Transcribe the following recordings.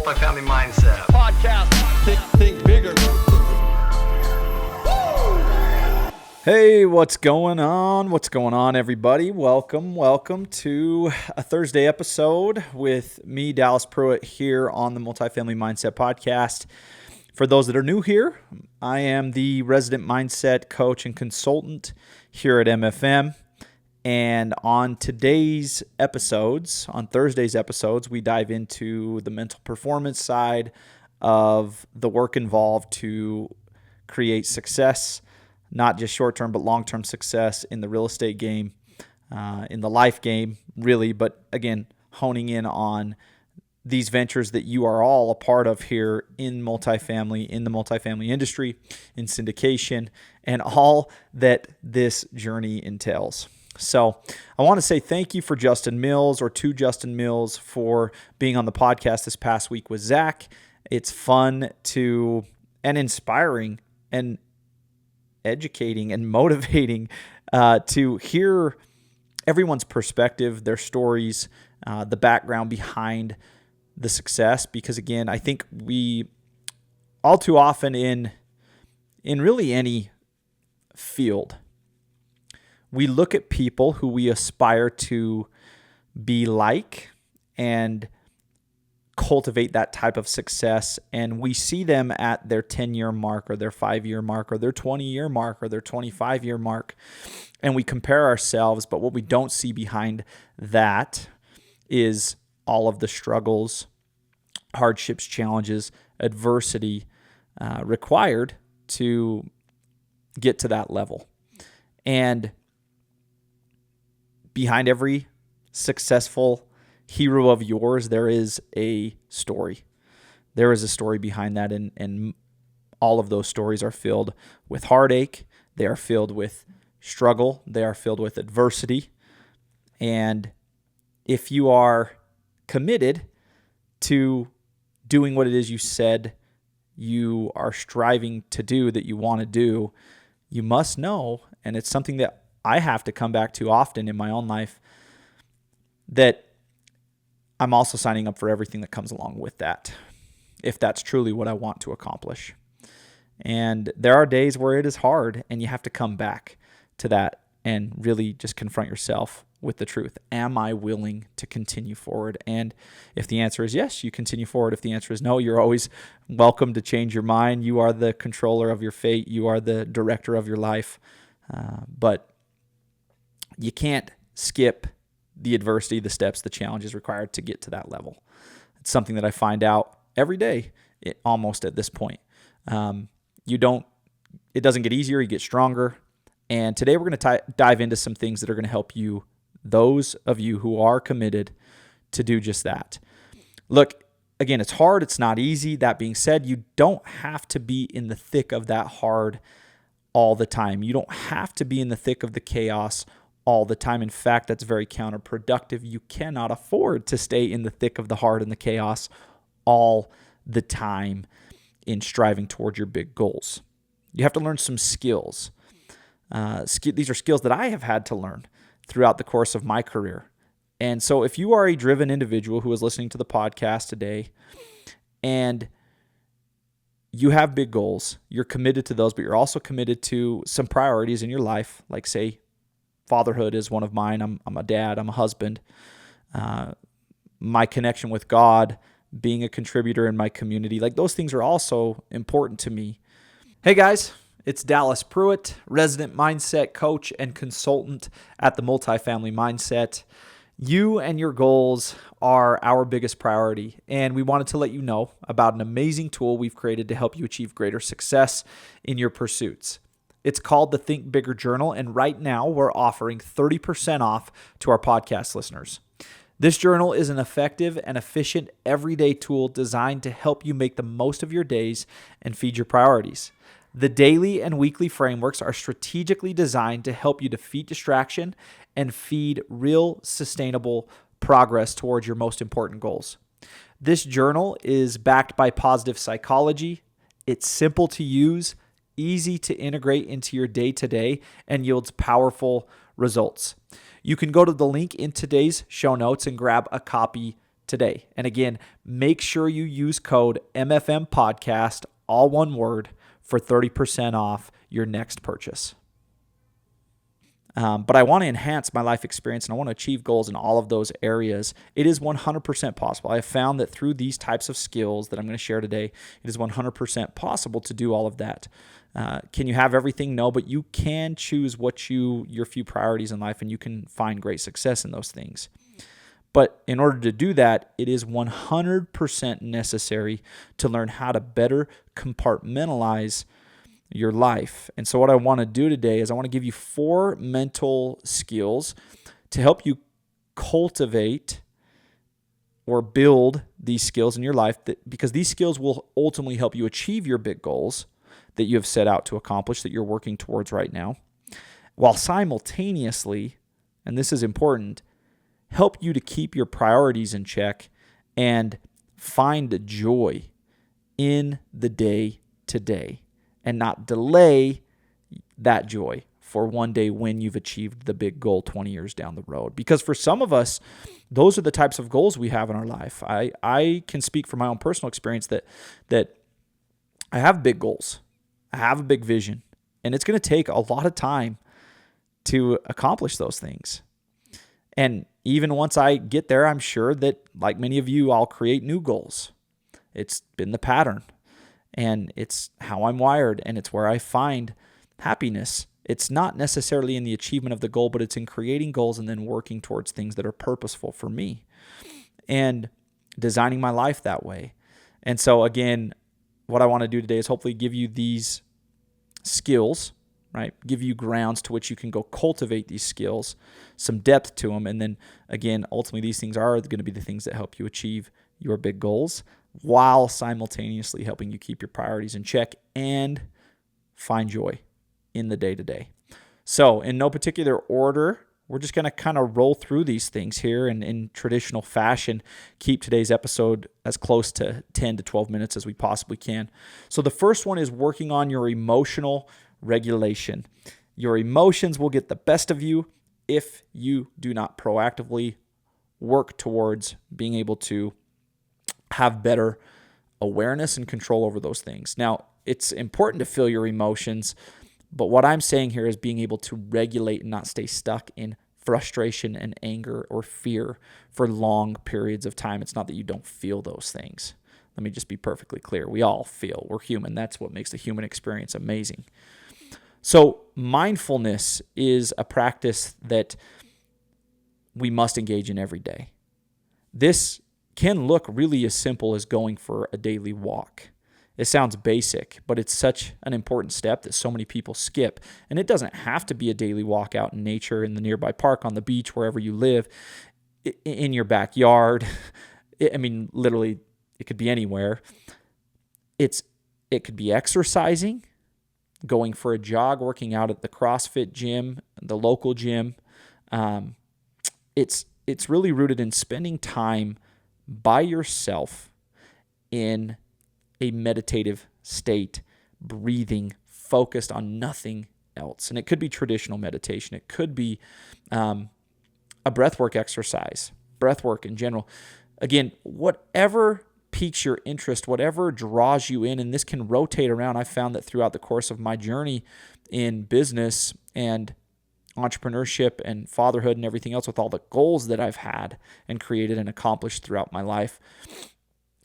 Multifamily Mindset Podcast. Think bigger. Hey, what's going on? What's going on, everybody? Welcome to a Thursday episode with me, Dallas Pruitt, here on the Multifamily Mindset Podcast. For those that are new here, I am the resident mindset coach and consultant here at MFM. And on today's episodes, on Thursday's episodes, we dive into the mental performance side of the work involved to create success, not just short-term, but long-term success in the real estate game, in the life game, really. But again, honing in on these ventures that you are all a part of here in multifamily, in the multifamily industry, in syndication, and all that this journey entails. So I want to say thank you for Justin Mills, or to Justin Mills, for being on the podcast this past week with Zach. It's fun and inspiring and educating and motivating to hear everyone's perspective, their stories, the background behind the success. Because again, I think we all too often in really any field, we look at people who we aspire to be like and cultivate that type of success, and we see them at their 10-year mark or their 5-year mark or their 20-year mark or their 25-year mark, and we compare ourselves, but what we don't see behind that is all of the struggles, hardships, challenges, adversity required to get to that level. And behind every successful hero of yours, there is a story. There is a story behind that, and all of those stories are filled with heartache. They are filled with struggle. They are filled with adversity. And if you are committed to doing what it is you said you are striving to do, that you want to do, you must know, and it's something that I have to come back to often in my own life, that I'm also signing up for everything that comes along with that, if that's truly what I want to accomplish. And there are days where it is hard, and you have to come back to that and really just confront yourself with the truth. Am I willing to continue forward? And if the answer is yes, you continue forward. If the answer is no, you're always welcome to change your mind. You are the controller of your fate. You are the director of your life. But you can't skip the adversity, the steps, the challenges required to get to that level. It's something that I find out every day, almost at this point. It doesn't get easier, you get stronger. And today we're going to dive into some things that are going to help you, those of you who are committed, to do just that. Look, again, it's hard, it's not easy. That being said, you don't have to be in the thick of that hard all the time. You don't have to be in the thick of the chaos all the time. In fact, that's very counterproductive. You cannot afford to stay in the thick of the hard and the chaos all the time in striving toward your big goals. You have to learn some skills. These are skills that I have had to learn throughout the course of my career. And so if you are a driven individual who is listening to the podcast today and you have big goals, you're committed to those, but you're also committed to some priorities in your life, like say, fatherhood is one of mine. I'm a dad. I'm a husband. My connection with God, being a contributor in my community, like those things are also important to me. Hey guys, it's Dallas Pruitt, resident mindset coach and consultant at the Multifamily Mindset. You and your goals are our biggest priority, and we wanted to let you know about an amazing tool we've created to help you achieve greater success in your pursuits. It's called the Think Bigger Journal, and right now we're offering 30% off to our podcast listeners. This journal is an effective and efficient everyday tool designed to help you make the most of your days and feed your priorities. The daily and weekly frameworks are strategically designed to help you defeat distraction and feed real, sustainable progress towards your most important goals. This journal is backed by positive psychology. It's simple to use, easy to integrate into your day-to-day, and yields powerful results. You can go to the link in today's show notes and grab a copy today. And again, make sure you use code MFM Podcast, all one word, for 30% off your next purchase. But I want to enhance my life experience and I want to achieve goals in all of those areas. It is 100% possible. I have found that through these types of skills that I'm going to share today, it is 100% possible to do all of that. Can you have everything? No, but you can choose your few priorities in life and you can find great success in those things. But in order to do that, it is 100% necessary to learn how to better compartmentalize your life. And so what I want to do today is I want to give you 4 mental skills to help you cultivate or build these skills in your life, because these skills will ultimately help you achieve your big goals that you have set out to accomplish, that you're working towards right now, while simultaneously, and this is important, help you to keep your priorities in check and find joy in the day to day and not delay that joy for one day when you've achieved the big goal 20 years down the road. Because for some of us, those are the types of goals we have in our life. I can speak from my own personal experience that I have big goals. I have a big vision, and it's going to take a lot of time to accomplish those things. And even once I get there, I'm sure that, like many of you, I'll create new goals. It's been the pattern, and it's how I'm wired, and it's where I find happiness. It's not necessarily in the achievement of the goal, but it's in creating goals and then working towards things that are purposeful for me and designing my life that way. And so again, what I want to do today is hopefully give you these skills, right? Give you grounds to which you can go cultivate these skills, some depth to them. And then again, ultimately these things are going to be the things that help you achieve your big goals while simultaneously helping you keep your priorities in check and find joy in the day-to-day. So in no particular order, we're just going to kind of roll through these things here and in traditional fashion, keep today's episode as close to 10 to 12 minutes as we possibly can. So the first one is working on your emotional regulation. Your emotions will get the best of you if you do not proactively work towards being able to have better awareness and control over those things. Now, it's important to feel your emotions, but what I'm saying here is being able to regulate and not stay stuck in frustration and anger or fear for long periods of time. It's not that you don't feel those things. Let me just be perfectly clear. We all feel. We're human. That's what makes the human experience amazing. So mindfulness is a practice that we must engage in every day. This can look really as simple as going for a daily walk. It sounds basic, but it's such an important step that so many people skip. And it doesn't have to be a daily walk out in nature, in the nearby park, on the beach, wherever you live, in your backyard. Literally, it could be anywhere. It could be exercising, going for a jog, working out at the CrossFit gym, the local gym. It's really rooted in spending time by yourself in a meditative state, breathing, focused on nothing else. And it could be traditional meditation. It could be a breathwork exercise, breathwork in general. Again, whatever piques your interest, whatever draws you in, and this can rotate around. I've found that throughout the course of my journey in business and entrepreneurship and fatherhood and everything else, with all the goals that I've had and created and accomplished throughout my life,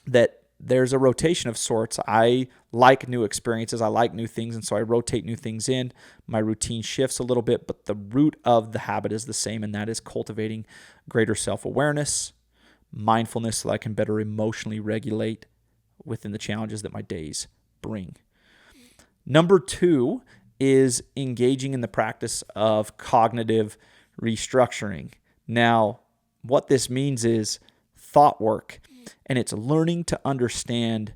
that there's a rotation of sorts. I like new experiences. I like new things. And so I rotate new things in. My routine shifts a little bit, but the root of the habit is the same. And that is cultivating greater self-awareness, mindfulness, so that I can better emotionally regulate within the challenges that my days bring. Number 2 is engaging in the practice of cognitive restructuring. Now, what this means is thought work. And it's learning to understand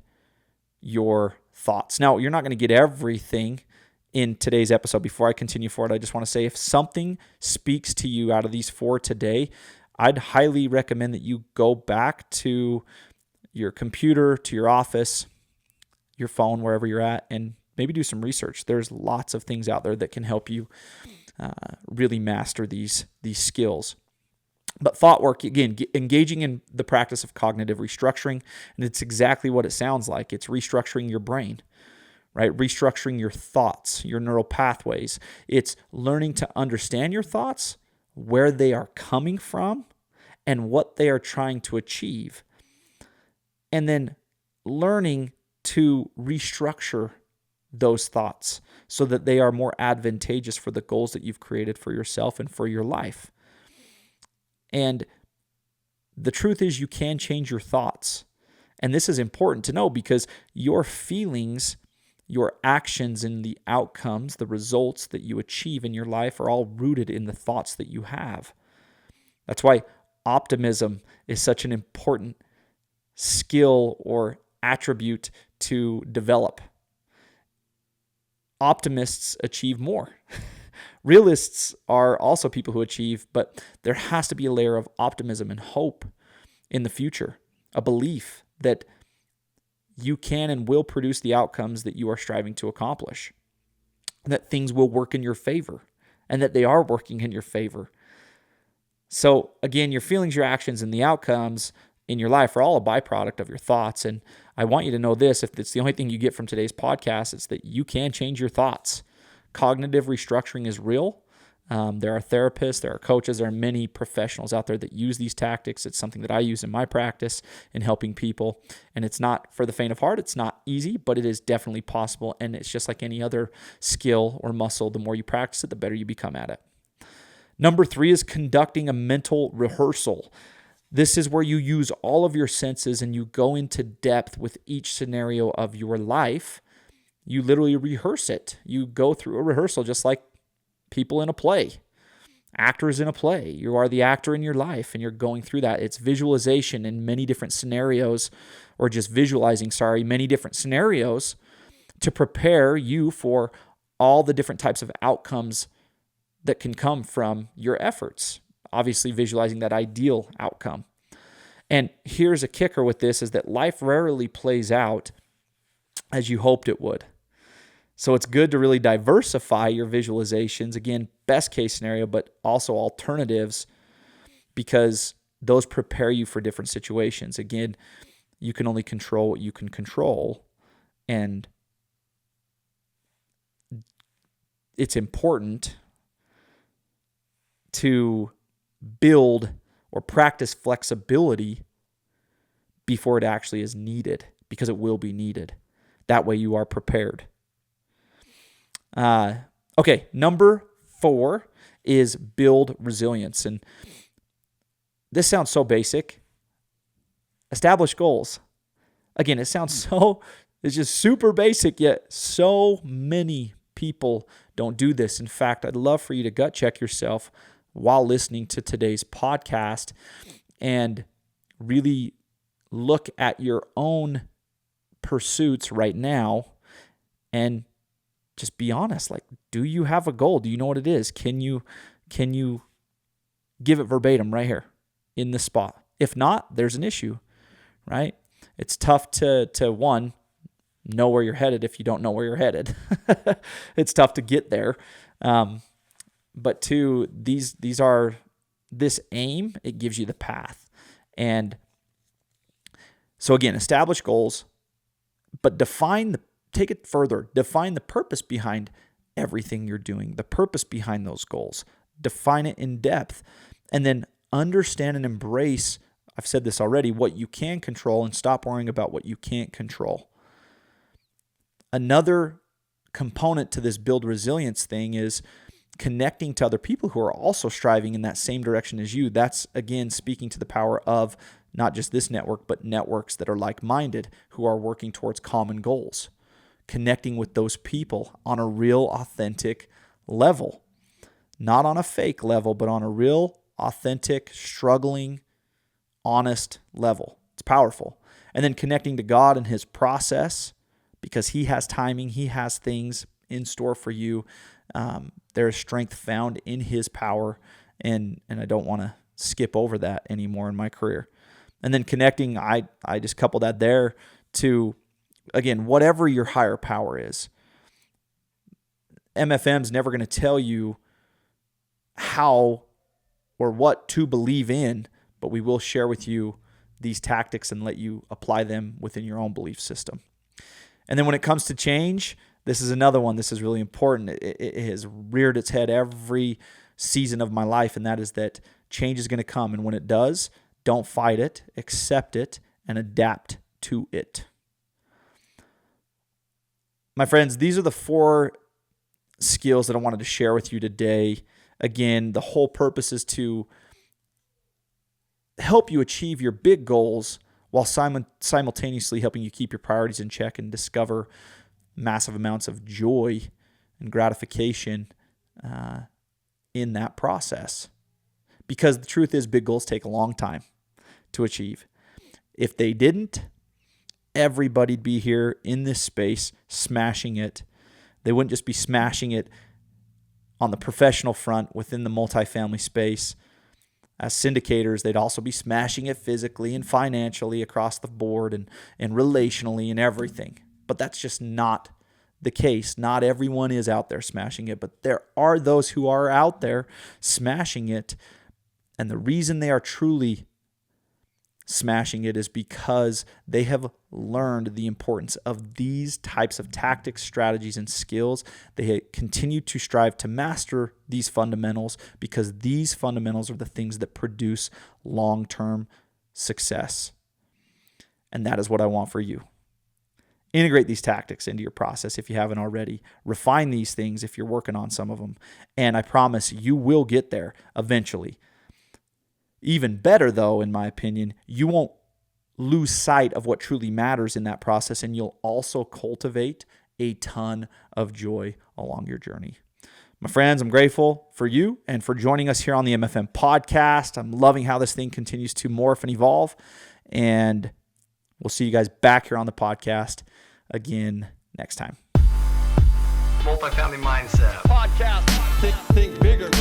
your thoughts. Now, you're not going to get everything in today's episode. Before I continue forward, I just want to say if something speaks to you out of these 4 today, I'd highly recommend that you go back to your computer, to your office, your phone, wherever you're at, and maybe do some research. There's lots of things out there that can help you really master these skills. But thought work, again, engaging in the practice of cognitive restructuring, and it's exactly what it sounds like. It's restructuring your brain, right? Restructuring your thoughts, your neural pathways. It's learning to understand your thoughts, where they are coming from, and what they are trying to achieve. And then learning to restructure those thoughts so that they are more advantageous for the goals that you've created for yourself and for your life. And the truth is, you can change your thoughts. And this is important to know because your feelings, your actions, and the outcomes, the results that you achieve in your life are all rooted in the thoughts that you have. That's why optimism is such an important skill or attribute to develop. Optimists achieve more. Realists are also people who achieve, but there has to be a layer of optimism and hope in the future, a belief that you can and will produce the outcomes that you are striving to accomplish, that things will work in your favor, and that they are working in your favor. So again, your feelings, your actions, and the outcomes in your life are all a byproduct of your thoughts. And I want you to know this, if it's the only thing you get from today's podcast, it's that you can change your thoughts. Cognitive restructuring is real. There are therapists, there are coaches, there are many professionals out there that use these tactics. It's something that I use in my practice in helping people. And it's not for the faint of heart. It's not easy, but it is definitely possible. And it's just like any other skill or muscle. The more you practice it, the better you become at it. Number 3 is conducting a mental rehearsal. This is where you use all of your senses and you go into depth with each scenario of your life. You literally rehearse it. You go through a rehearsal just like people in a play, actors in a play. You are the actor in your life and you're going through that. It's visualization in many different scenarios, or just visualizing, many different scenarios to prepare you for all the different types of outcomes that can come from your efforts. Obviously, visualizing that ideal outcome. And here's a kicker with this is that life rarely plays out as you hoped it would. So it's good to really diversify your visualizations. Again, best case scenario, but also alternatives, because those prepare you for different situations. Again, you can only control what you can control. And it's important to build or practice flexibility before it actually is needed, because it will be needed. That way you are prepared. Okay, number 4 is build resilience. And this sounds so basic. Establish goals. Again, it's just super basic, yet so many people don't do this. In fact, I'd love for you to gut check yourself while listening to today's podcast and really look at your own pursuits right now and just be honest. Like, do you have a goal? Do you know what it is? Can you give it verbatim right here in this spot? If not, there's an issue, right? It's tough to one, know where you're headed if you don't know where you're headed. It's tough to get there. But 2, this aim, it gives you the path. And so again, establish goals, but take it further. Define the purpose behind everything you're doing, the purpose behind those goals. Define it in depth, and then understand and embrace, I've said this already, what you can control, and stop worrying about what you can't control. Another component to this build resilience thing is connecting to other people who are also striving in that same direction as you. That's, again, speaking to the power of not just this network, but networks that are like-minded, who are working towards common goals. Connecting with those people on a real, authentic level. Not on a fake level, but on a real, authentic, struggling, honest level. It's powerful. And then connecting to God and His process, because He has timing, He has things in store for you. There is strength found in His power, and I don't want to skip over that anymore in my career. And then connecting, I just couple that there to, again, whatever your higher power is. MFM's never going to tell you how or what to believe in, but we will share with you these tactics and let you apply them within your own belief system. And then when it comes to change, this is another one. This is really important. It has reared its head every season of my life, and that is that change is going to come. And when it does, don't fight it, accept it, and adapt to it. My friends, these are the 4 skills that I wanted to share with you today. Again, the whole purpose is to help you achieve your big goals while simultaneously helping you keep your priorities in check and discover massive amounts of joy and gratification in that process. Because the truth is, big goals take a long time to achieve. If they didn't, everybody'd be here in this space smashing it. They wouldn't just be smashing it on the professional front within the multifamily space. As syndicators, they'd also be smashing it physically and financially across the board and relationally and everything. But that's just not the case. Not everyone is out there smashing it, but there are those who are out there smashing it. And the reason they are truly smashing it is because they have learned the importance of these types of tactics, strategies, and skills. They continue to strive to master these fundamentals because these fundamentals are the things that produce long-term success. And that is what I want for you. Integrate these tactics into your process if you haven't already. Refine these things if you're working on some of them. And I promise you will get there eventually. Even better, though, in my opinion, you won't lose sight of what truly matters in that process, and you'll also cultivate a ton of joy along your journey. My friends, I'm grateful for you and for joining us here on the MFM podcast. I'm loving how this thing continues to morph and evolve, and we'll see you guys back here on the podcast again next time. Multifamily Mindset Podcast. Think bigger.